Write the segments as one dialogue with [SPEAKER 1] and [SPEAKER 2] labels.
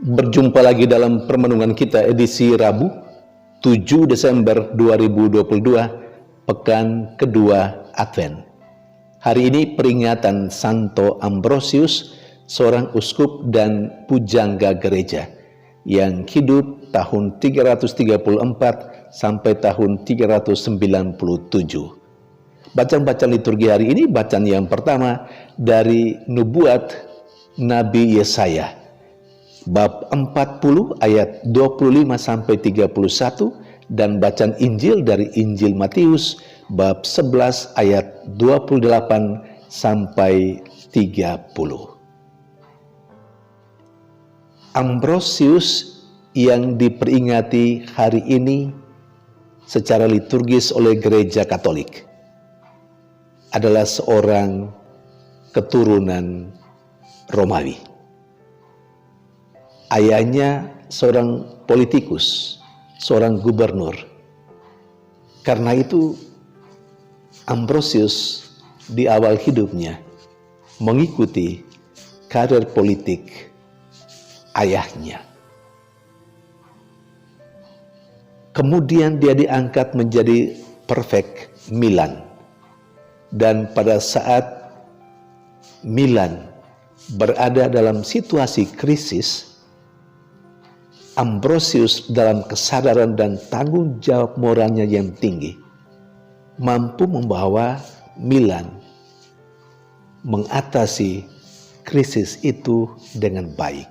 [SPEAKER 1] Berjumpa lagi dalam permenungan kita edisi Rabu 7 Desember 2022, pekan kedua Advent. Hari ini peringatan Santo Ambrosius, seorang uskup dan pujangga gereja yang hidup tahun 334 sampai tahun 397. Bacaan-bacaan liturgi hari ini, bacaan yang pertama dari nubuat Nabi Yesaya, bab 40 ayat 25 sampai 31, dan bacaan Injil dari Injil Matius bab 11 ayat 28 sampai 30. Ambrosius yang diperingati hari ini secara liturgis oleh Gereja Katolik adalah seorang keturunan Romawi. Ayahnya seorang politikus, seorang gubernur. Karena itu Ambrosius di awal hidupnya mengikuti karir politik ayahnya. Kemudian dia diangkat menjadi prefek Milan. Dan pada saat Milan berada dalam situasi krisis, Ambrosius dalam kesadaran dan tanggung jawab moralnya yang tinggi mampu membawa Milan mengatasi krisis itu dengan baik.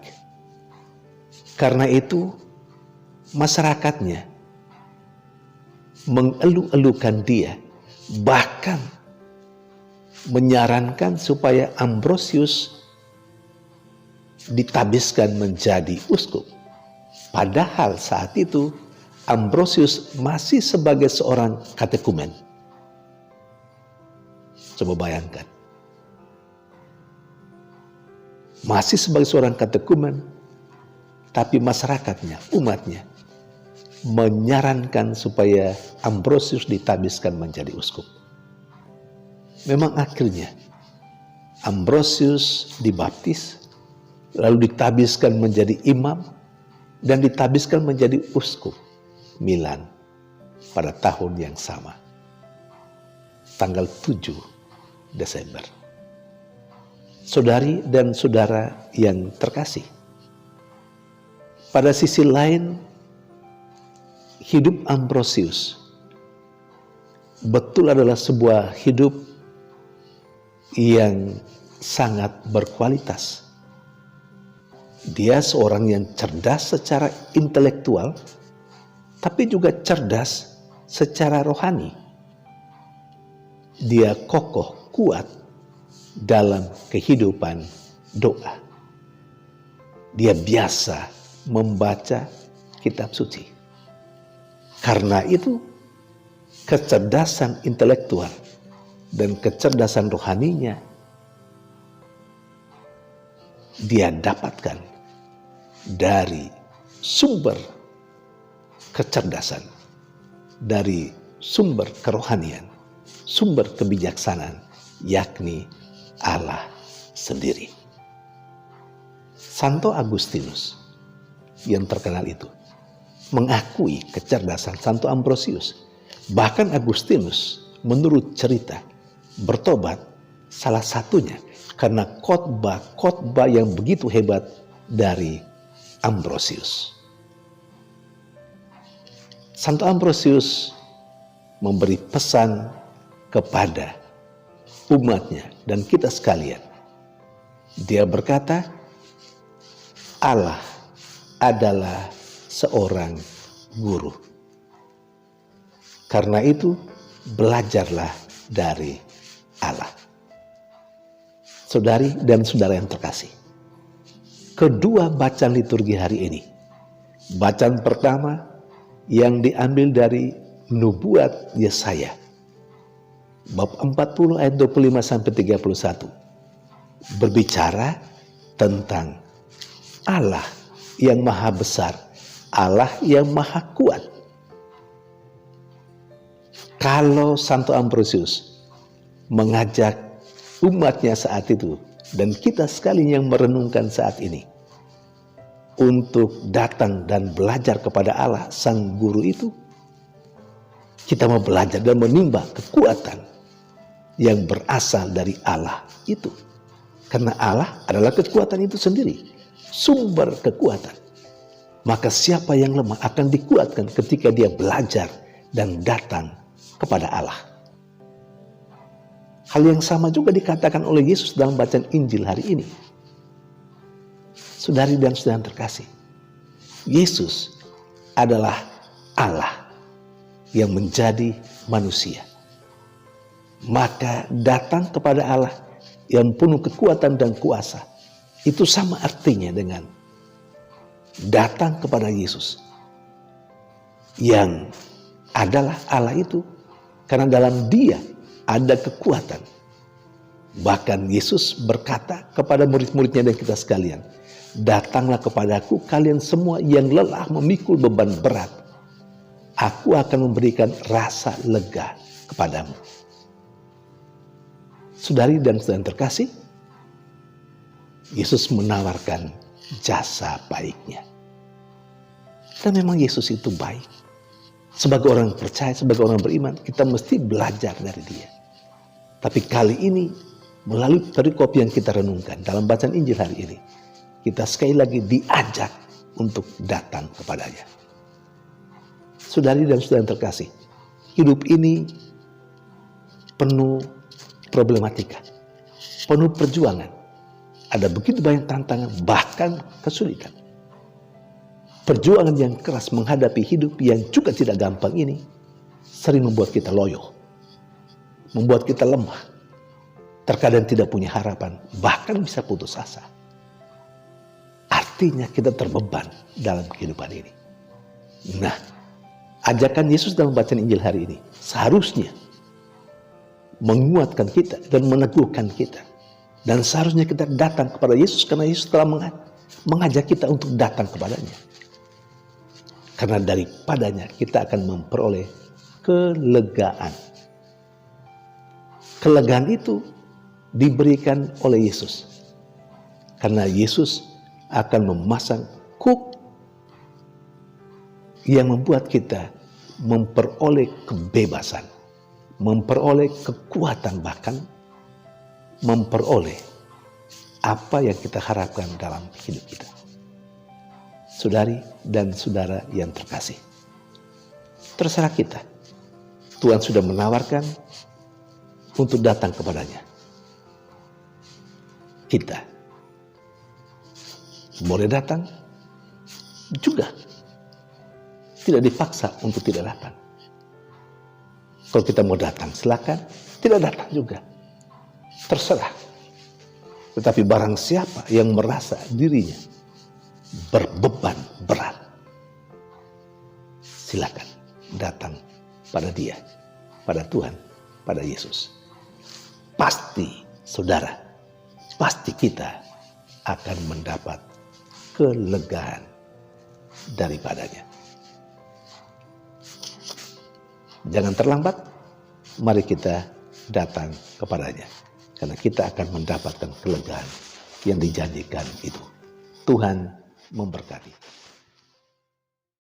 [SPEAKER 1] Karena itu masyarakatnya mengeluh-elukan dia, bahkan menyarankan supaya Ambrosius ditabiskan menjadi uskup. Padahal saat itu Ambrosius masih sebagai seorang katekumen. Coba bayangkan. Masih sebagai seorang katekumen, tapi masyarakatnya, umatnya, menyarankan supaya Ambrosius ditabiskan menjadi uskup. Memang akhirnya Ambrosius dibaptis, lalu ditabiskan menjadi imam, dan ditabiskan menjadi uskup Milan pada tahun yang sama, tanggal 7 Desember. Saudari dan saudara yang terkasih, pada sisi lain, hidup Ambrosius betul adalah sebuah hidup yang sangat berkualitas. Dia seorang yang cerdas secara intelektual, tapi juga cerdas secara rohani. Dia kokoh, kuat dalam kehidupan doa. Dia biasa membaca kitab suci. Karena itu, kecerdasan intelektual dan kecerdasan rohaninya dia dapatkan dari sumber kecerdasan, dari sumber kerohanian, sumber kebijaksanaan, yakni Allah sendiri. Santo Agustinus yang terkenal itu mengakui kecerdasan Santo Ambrosius. Bahkan Agustinus menurut cerita bertobat salah satunya karena khotbah yang begitu hebat dari Ambrosius. Santo Ambrosius memberi pesan kepada umatnya dan kita sekalian. Dia berkata, Allah adalah seorang guru. Karena itu, belajarlah dari Allah. Saudari dan saudara yang terkasih, kedua bacaan liturgi hari ini. Bacaan pertama yang diambil dari nubuat Yesaya, bab 40 ayat 25 sampai 31, berbicara tentang Allah yang maha besar, Allah yang maha kuat. Kalau Santo Ambrosius mengajak umatnya saat itu, dan kita sekali yang merenungkan saat ini, untuk datang dan belajar kepada Allah, Sang Guru itu, kita mau belajar dan menimba kekuatan yang berasal dari Allah itu. Karena Allah adalah kekuatan itu sendiri, sumber kekuatan. Maka siapa yang lemah akan dikuatkan ketika dia belajar dan datang kepada Allah. Hal yang sama juga dikatakan oleh Yesus dalam bacaan Injil hari ini. Saudari dan saudara terkasih, Yesus adalah Allah yang menjadi manusia. Maka datang kepada Allah yang penuh kekuatan dan kuasa, itu sama artinya dengan datang kepada Yesus yang adalah Allah itu, karena dalam Dia ada kekuatan. Bahkan Yesus berkata kepada murid-muridnya dan kita sekalian, "Datanglah kepadaku kalian semua yang lelah memikul beban berat. Aku akan memberikan rasa lega kepadamu." Saudari dan saudara terkasih, Yesus menawarkan jasa baiknya. Dan memang Yesus itu baik. Sebagai orang percaya, sebagai orang beriman, kita mesti belajar dari Dia. Tapi kali ini, melalui perikop yang kita renungkan dalam bacaan Injil hari ini, kita sekali lagi diajak untuk datang kepadanya. Saudari dan saudara terkasih, hidup ini penuh problematika, penuh perjuangan. Ada begitu banyak tantangan, bahkan kesulitan. Perjuangan yang keras menghadapi hidup yang juga tidak gampang ini sering membuat kita loyo, membuat kita lemah, terkadang tidak punya harapan, bahkan bisa putus asa. Artinya kita terbeban dalam kehidupan ini. Nah, ajakan Yesus dalam bacaan Injil hari ini seharusnya menguatkan kita dan meneguhkan kita. Dan seharusnya kita datang kepada Yesus karena Yesus telah mengajak kita untuk datang kepadanya. Karena daripadanya kita akan memperoleh kelegaan. Kelegaan itu diberikan oleh Yesus. Karena Yesus akan memasang kuk yang membuat kita memperoleh kebebasan, memperoleh kekuatan, bahkan memperoleh apa yang kita harapkan dalam hidup kita. Saudari dan saudara yang terkasih, terserah kita. Tuhan sudah menawarkan untuk datang kepadanya. Kita boleh datang juga, tidak dipaksa untuk tidak datang. Kalau kita mau datang silakan, tidak datang juga, terserah. Tetapi barang siapa yang merasa dirinya berbeban berat, silakan datang pada Dia, pada Tuhan, pada Yesus. Pasti saudara, pasti kita akan mendapat kelegaan daripadanya. Jangan terlambat, mari kita datang kepadanya. Karena kita akan mendapatkan kelegaan yang dijanjikan itu. Tuhan memberkati.